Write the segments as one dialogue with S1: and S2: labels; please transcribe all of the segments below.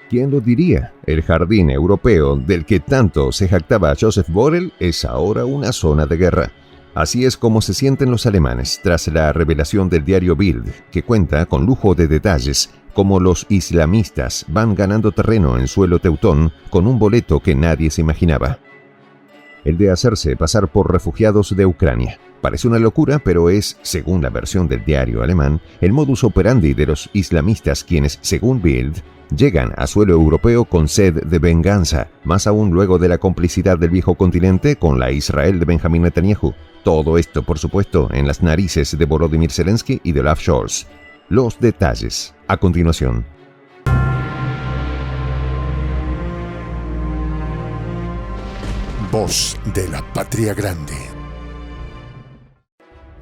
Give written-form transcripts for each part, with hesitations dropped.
S1: ¿Quién lo diría? El jardín europeo del que tanto se jactaba Joseph Borrell es ahora una zona de guerra. Así es como se sienten los alemanes tras la revelación del diario Bild, que cuenta con lujo de detalles cómo los islamistas van ganando terreno en suelo teutón con un boleto que nadie se imaginaba: el de hacerse pasar por refugiados de Ucrania. Parece una locura, pero es, según la versión del diario alemán, el modus operandi de los islamistas quienes, según Bild, llegan a suelo europeo con sed de venganza, más aún luego de la complicidad del viejo continente con la Israel de Benjamin Netanyahu. Todo esto, por supuesto, en las narices de Volodymyr Zelensky y de Olaf Scholz. Los detalles, a continuación.
S2: Voz de la Patria Grande.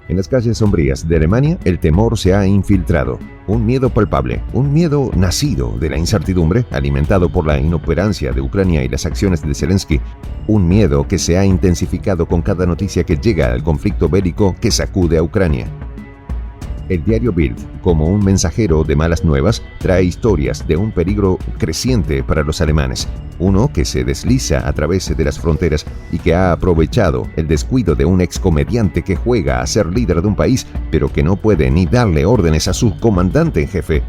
S1: En las calles sombrías de Alemania, el temor se ha infiltrado. Un miedo palpable, un miedo nacido de la incertidumbre, alimentado por la inoperancia de Ucrania y las acciones de Zelensky. Un miedo que se ha intensificado con cada noticia que llega al conflicto bélico que sacude a Ucrania. El diario Bild, como un mensajero de malas nuevas, trae historias de un peligro creciente para los alemanes. Uno que se desliza a través de las fronteras y que ha aprovechado el descuido de un excomediante que juega a ser líder de un país, pero que no puede ni darle órdenes a su comandante en jefe.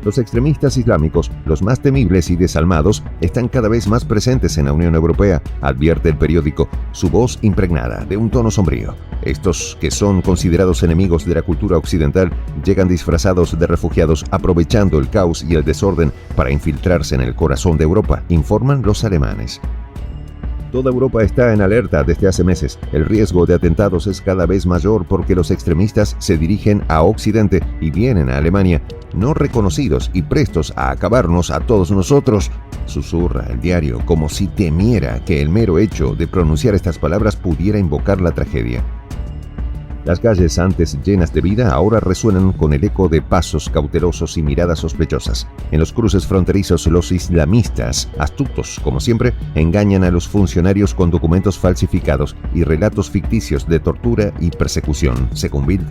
S1: Los extremistas islámicos, los más temibles y desalmados, están cada vez más presentes en la Unión Europea, advierte el periódico, su voz impregnada de un tono sombrío. Estos, que son considerados enemigos de la cultura occidental, llegan disfrazados de refugiados, aprovechando el caos y el desorden para infiltrarse en el corazón de Europa, informan los alemanes. Toda Europa está en alerta desde hace meses. El riesgo de atentados es cada vez mayor porque los extremistas se dirigen a Occidente y vienen a Alemania, no reconocidos y prestos a acabarnos a todos nosotros, susurra el diario, como si temiera que el mero hecho de pronunciar estas palabras pudiera invocar la tragedia. Las calles antes llenas de vida ahora resuenan con el eco de pasos cautelosos y miradas sospechosas. En los cruces fronterizos, los islamistas, astutos como siempre, engañan a los funcionarios con documentos falsificados y relatos ficticios de tortura y persecución, según Bild.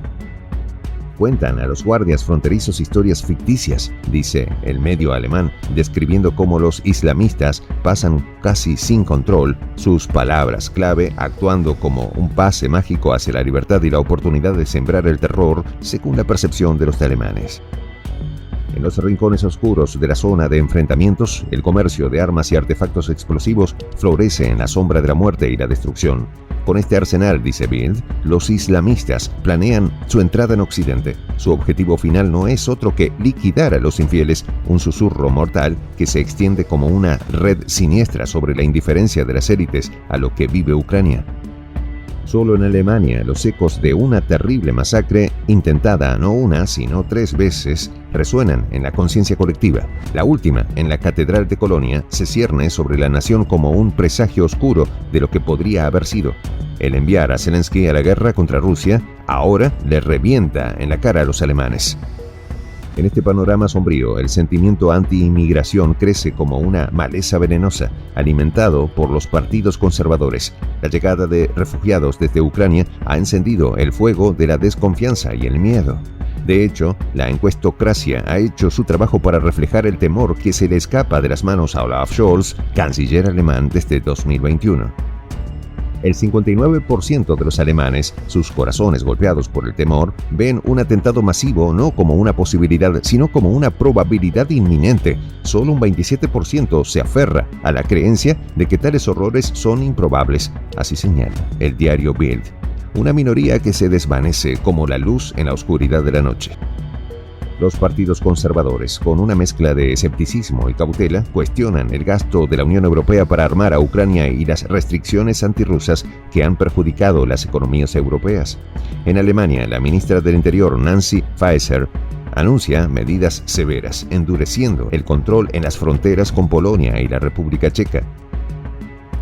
S1: Cuentan a los guardias fronterizos historias ficticias, dice el medio alemán, describiendo cómo los islamistas pasan casi sin control sus palabras clave, actuando como un pase mágico hacia la libertad y la oportunidad de sembrar el terror, según la percepción de los alemanes. En los rincones oscuros de la zona de enfrentamientos, el comercio de armas y artefactos explosivos florece en la sombra de la muerte y la destrucción. Con este arsenal, dice Bild, los islamistas planean su entrada en Occidente. Su objetivo final no es otro que liquidar a los infieles, un susurro mortal que se extiende como una red siniestra sobre la indiferencia de las élites a lo que vive Ucrania. Solo en Alemania, los ecos de una terrible masacre, intentada no una, sino 3 veces, resuenan en la conciencia colectiva. La última, en la Catedral de Colonia, se cierne sobre la nación como un presagio oscuro de lo que podría haber sido. El enviar a Zelensky a la guerra contra Rusia, ahora le revienta en la cara a los alemanes. En este panorama sombrío, el sentimiento anti-inmigración crece como una maleza venenosa, alimentado por los partidos conservadores. La llegada de refugiados desde Ucrania ha encendido el fuego de la desconfianza y el miedo. De hecho, la encuestocracia ha hecho su trabajo para reflejar el temor que se le escapa de las manos a Olaf Scholz, canciller alemán desde 2021. El 59% de los alemanes, sus corazones golpeados por el temor, ven un atentado masivo no como una posibilidad, sino como una probabilidad inminente. Solo un 27% se aferra a la creencia de que tales horrores son improbables, así señala el diario Bild. Una minoría que se desvanece como la luz en la oscuridad de la noche. Los partidos conservadores, con una mezcla de escepticismo y cautela, cuestionan el gasto de la Unión Europea para armar a Ucrania y las restricciones antirrusas que han perjudicado las economías europeas. En Alemania, la ministra del Interior, Nancy Faeser, anuncia medidas severas, endureciendo el control en las fronteras con Polonia y la República Checa.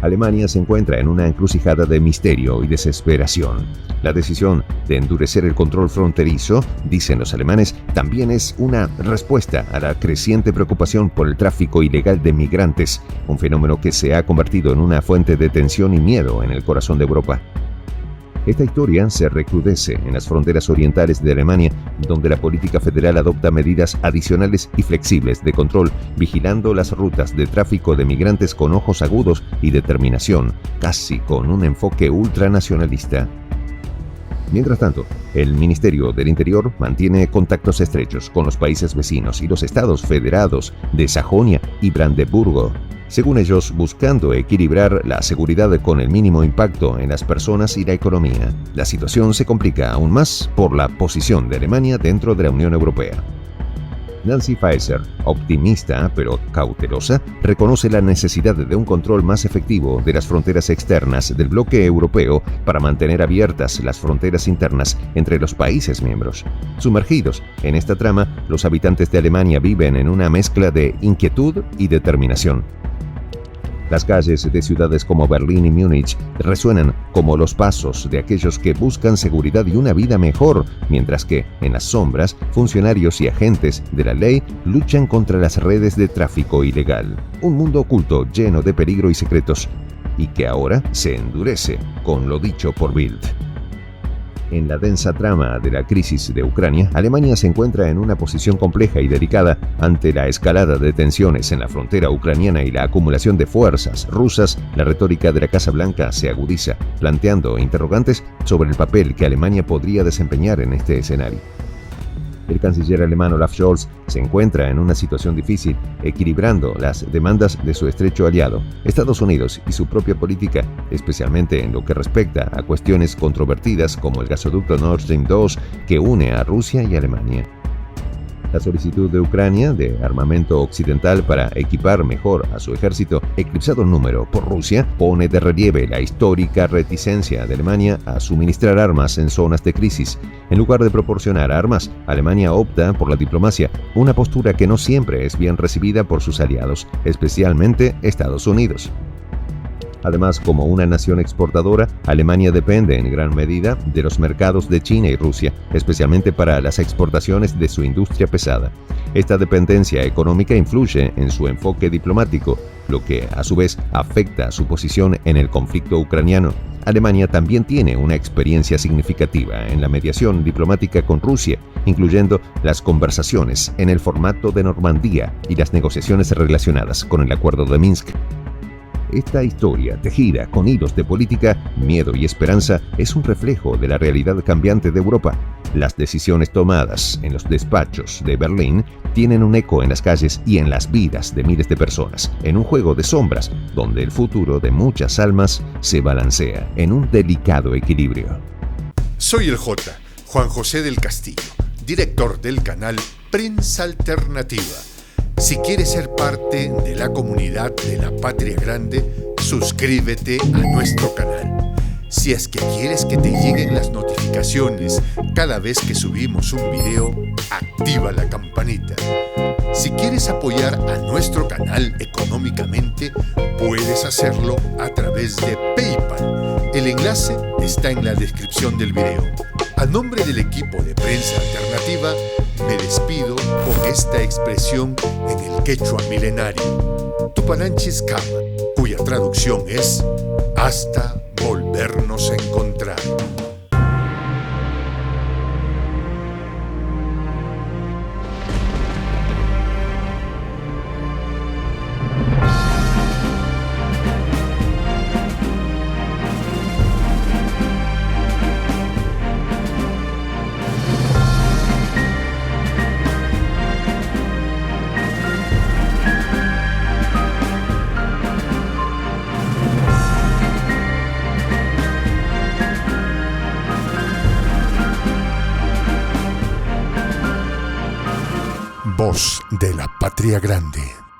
S1: Alemania se encuentra en una encrucijada de misterio y desesperación. La decisión de endurecer el control fronterizo, dicen los alemanes, también es una respuesta a la creciente preocupación por el tráfico ilegal de migrantes, un fenómeno que se ha convertido en una fuente de tensión y miedo en el corazón de Europa. Esta historia se recrudece en las fronteras orientales de Alemania, donde la política federal adopta medidas adicionales y flexibles de control, vigilando las rutas de tráfico de migrantes con ojos agudos y determinación, casi con un enfoque ultranacionalista. Mientras tanto, el Ministerio del Interior mantiene contactos estrechos con los países vecinos y los estados federados de Sajonia y Brandeburgo, según ellos buscando equilibrar la seguridad con el mínimo impacto en las personas y la economía. La situación se complica aún más por la posición de Alemania dentro de la Unión Europea. Nancy Faeser, optimista pero cautelosa, reconoce la necesidad de un control más efectivo de las fronteras externas del bloque europeo para mantener abiertas las fronteras internas entre los países miembros. Sumergidos en esta trama, los habitantes de Alemania viven en una mezcla de inquietud y determinación. Las calles de ciudades como Berlín y Múnich resuenan como los pasos de aquellos que buscan seguridad y una vida mejor, mientras que, en las sombras, funcionarios y agentes de la ley luchan contra las redes de tráfico ilegal. Un mundo oculto lleno de peligro y secretos, y que ahora se endurece con lo dicho por Bild. En la densa trama de la crisis de Ucrania, Alemania se encuentra en una posición compleja y delicada ante la escalada de tensiones en la frontera ucraniana y la acumulación de fuerzas rusas. La retórica de la Casa Blanca se agudiza, planteando interrogantes sobre el papel que Alemania podría desempeñar en este escenario. El canciller alemán Olaf Scholz se encuentra en una situación difícil, equilibrando las demandas de su estrecho aliado, Estados Unidos, y su propia política, especialmente en lo que respecta a cuestiones controvertidas como el gasoducto Nord Stream 2 que une a Rusia y Alemania. La solicitud de Ucrania de armamento occidental para equipar mejor a su ejército, eclipsado en número por Rusia, pone de relieve la histórica reticencia de Alemania a suministrar armas en zonas de crisis. En lugar de proporcionar armas, Alemania opta por la diplomacia, una postura que no siempre es bien recibida por sus aliados, especialmente Estados Unidos. Además, como una nación exportadora, Alemania depende en gran medida de los mercados de China y Rusia, especialmente para las exportaciones de su industria pesada. Esta dependencia económica influye en su enfoque diplomático, lo que a su vez afecta su posición en el conflicto ucraniano. Alemania también tiene una experiencia significativa en la mediación diplomática con Rusia, incluyendo las conversaciones en el formato de Normandía y las negociaciones relacionadas con el Acuerdo de Minsk. Esta historia, tejida con hilos de política, miedo y esperanza, es un reflejo de la realidad cambiante de Europa. Las decisiones tomadas en los despachos de Berlín tienen un eco en las calles y en las vidas de miles de personas, en un juego de sombras donde el futuro de muchas almas se balancea en un delicado equilibrio.
S2: Soy el J, Juan José del Castillo, director del canal Prensa Alternativa. Si quieres ser parte de la comunidad de la Patria Grande, suscríbete a nuestro canal. Si es que quieres que te lleguen las notificaciones cada vez que subimos un video, activa la campanita. Si quieres apoyar a nuestro canal económicamente, puedes hacerlo a través de PayPal. El enlace está en la descripción del video. A nombre del equipo de Prensa Alternativa, me despido con esta expresión en el quechua milenario, Tupananchis Kama, cuya traducción es hasta volvernos a encontrar. Voz de la Patria Grande.